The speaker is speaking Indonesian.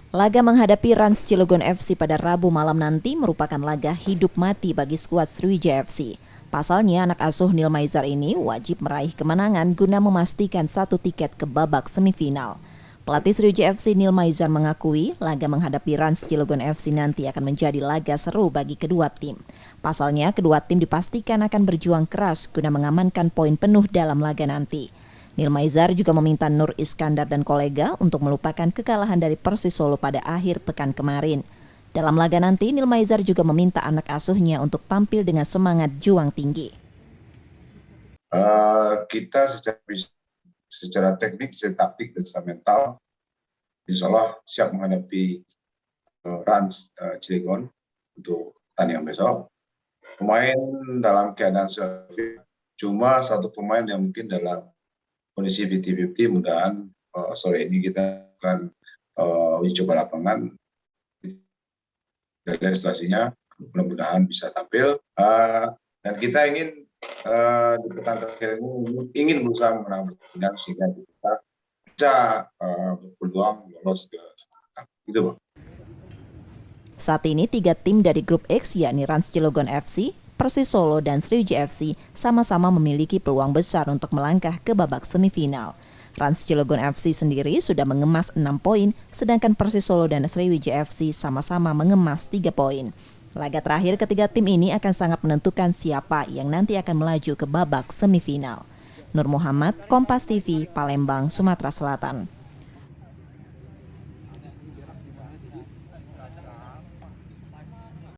Laga menghadapi Rans Cilegon FC pada Rabu malam nanti merupakan laga hidup mati bagi skuad Sriwijaya FC. Pasalnya anak asuh Neil Maizar ini wajib meraih kemenangan guna memastikan satu tiket ke babak semifinal. Pelatih Sriwijaya FC Neil Maizar mengakui laga menghadapi Rans Cilegon FC nanti akan menjadi laga seru bagi kedua tim. Pasalnya kedua tim dipastikan akan berjuang keras guna mengamankan poin penuh dalam laga nanti. Neil Maizar juga meminta Nur Iskandar dan kolega untuk melupakan kekalahan dari Persis Solo pada akhir pekan kemarin. Dalam laga nanti, Neil Maizar juga meminta anak asuhnya untuk tampil dengan semangat juang tinggi. Kita secara teknik, secara taktik, dan secara mental, insya Allah siap menghadapi Rans Cilegon untuk pertandingan besok. Pemain dalam keadaan fit, cuma satu pemain yang mungkin dalam kondisi 50-50, mudah-mudahan sore ini kita akan uji coba lapangan, registrasinya, mudah-mudahan bisa tampil. Dan kita ingin di pekan terakhir ini ingin berusaha menang pertandingan sehingga kita bisa berpeluang lolos ke itu, Bang. Saat ini 3 tim dari grup X yakni Rans Cilegon FC, Persis Solo dan Sriwijaya FC sama-sama memiliki peluang besar untuk melangkah ke babak semifinal. Rans Cilegon FC sendiri sudah mengemas 6 poin, sedangkan Persis Solo dan Sriwijaya FC sama-sama mengemas 3 poin. Laga terakhir ketiga tim ini akan sangat menentukan siapa yang nanti akan melaju ke babak semifinal. Nur Muhammad, Kompas TV, Palembang, Sumatera Selatan.